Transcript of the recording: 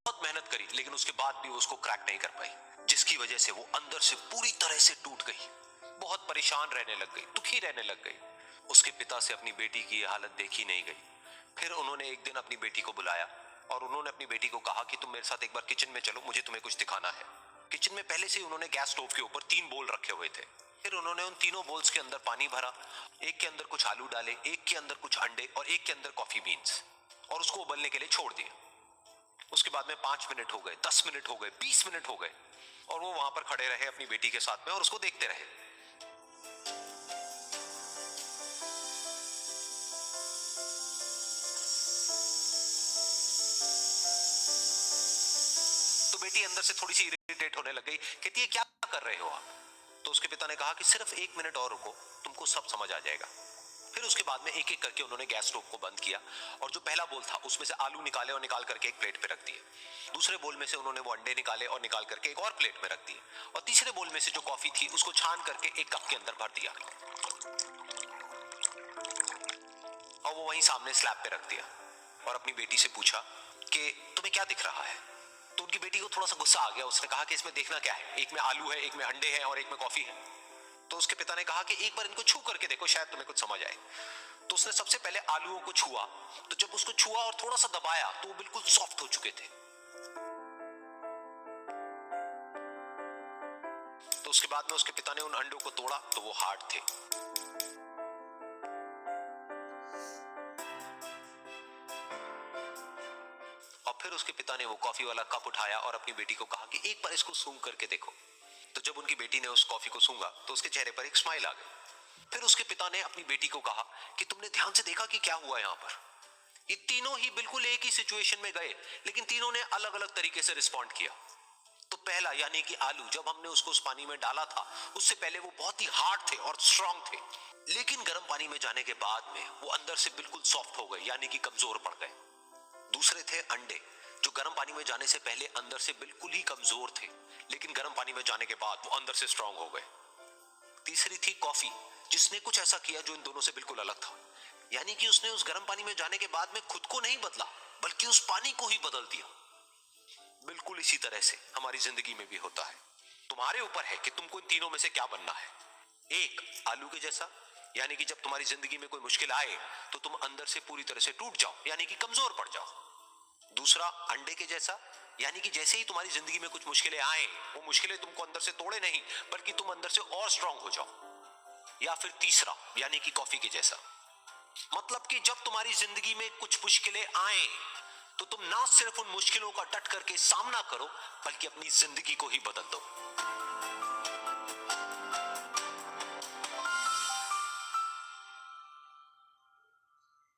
बहुत मेहनत करी, लेकिन उसके बाद भी उसको क्रैक नहीं कर पाई, जिसकी वजह से वो अंदर से पूरी तरह से टूट गई। बहुत परेशान रहने लग गई, दुखी रहने लग गई। उसके पिता से अपनी बेटी की हालत देखी नहीं गई। फिर उन्होंने एक दिन अपनी बेटी को बुलाया और उन्होंने अपनी बेटी को कहा कि तुम मेरे साथ एक बार किचन में चलो, मुझे तुम्हें कुछ दिखाना है। किचन में पहले से ही उन्होंने गैस स्टोव के ऊपर 3 बोल रखे हुए थे। फिर उन्होंने उन तीनों बोल्स के अंदर पानी भरा, एक के अंदर कुछ आलू डाले, एक के अंदर कुछ अंडे और एक के अंदर कॉफी बीन्स, और उसको उबलने के लिए छोड़ दिया। उसके बाद में 5 मिनट हो गए, 10 मिनट हो गए, 20 मिनट हो गए, और वो वहां पर खड़े रहे अपनी बेटी के साथ में और उसको देखते रहे। तो बेटी अंदर से थोड़ी सी इरिटेट होने लग गई, कहती है क्या कर रहे हो आप? तो उसके पिता ने कहा कि सिर्फ 1 मिनट और रुको, तुमको सब समझ आ जाएगा। फिर उसके बाद में एक एक करके उन्होंने गैस स्टोव को बंद किया और जो पहला बोल था उसमें से आलू निकाले और निकाल करके एक प्लेट पे रख दिए। दूसरे बोल में से उन्होंने वो अंडे निकाले और निकाल करके एक और प्लेट में रख दिए, और तीसरे बोल में से जो कॉफी थी उसको छान करके एक कप के अंदर भर दिया और वो वहीं सामने स्लैब पे रख दिया और अपनी बेटी से पूछा कि तुम्हें क्या दिख रहा है? तो उनकी बेटी को थोड़ा सा गुस्सा आ गया। उसने कहा कि इसमें देखना क्या है, एक में आलू है, एक में अंडे हैं और एक में कॉफी है। तो उसके पिता ने कहा कि एक बार इनको छू करके देखो, शायद तुम्हें कुछ समझ आए। तो उसने सबसे पहले आलूओं को छुआ, तो जब उसको छुआ और थोड़ा सा दबाया तो वो बिल्कुल सॉफ्ट हो चुके थे। तो उसके बाद में उसके पिता ने उन अंडों को तोड़ा तो वो हार्ड थे। और फिर उसके पिता ने वो कॉफी वाला कप उठाया और अपनी बेटी को कहा कि एक बार इसको सूंघ करके देखो। तो जब उनकी बेटी ने उस कॉफी को सूंघा तो उसके चेहरे पर एक स्माइल आ गई। फिर उसके पिता ने अपनी बेटी को कहा कि तुमने ध्यान से देखा कि क्या हुआ यहाँ पर? ये तीनों ही बिल्कुल एक ही सिचुएशन में गए, लेकिन तीनों ने अलग अलग तरीके से रिस्पॉन्ड किया। तो पहला यानी कि आलू, जब हमने उसको उस पानी में डाला था उससे पहले वो बहुत ही हार्ड थे और स्ट्रांग थे, लेकिन गर्म पानी में जाने के बाद में वो अंदर से बिल्कुल सॉफ्ट हो गए, यानी कि कमजोर पड़ गए। दूसरे थे अंडे, जो गर्म पानी में जाने से पहले अंदर से बिल्कुल ही कमजोर थे, लेकिन गर्म पानी में जाने के बाद वो अंदर से स्ट्रांग हो गए। तीसरी थी कॉफी, जिसने कुछ ऐसा किया जो इन दोनों से बिल्कुल अलग था, यानी कि उसने उस गर्म पानी में जाने के बाद में खुद को नहीं बदला, बल्कि उस पानी को ही बदल दिया। बिल्कुल इसी तरह से हमारी जिंदगी में भी होता है। तुम्हारे ऊपर है कि तुमको इन तीनों में से क्या बनना है। एक, आलू के जैसा, यानी कि जब तुम्हारी जिंदगी में कोई मुश्किल आए तो तुम अंदर से पूरी तरह से टूट जाओ, यानी कि कमजोर पड़ जाओ। दूसरा, अंडे के जैसा, यानी कि जैसे ही तुम्हारी जिंदगी में कुछ मुश्किलें आए, वो मुश्किलें तुमको अंदर से तोड़े नहीं, बल्कि तुम अंदर से और स्ट्रांग हो जाओ। या फिर तीसरा, यानी कि कॉफी के जैसा, मतलब कि जब तुम्हारी जिंदगी में कुछ मुश्किलें आए तो तुम ना सिर्फ उन मुश्किलों का डट करके सामना करो, बल्कि अपनी जिंदगी को ही बदल दो।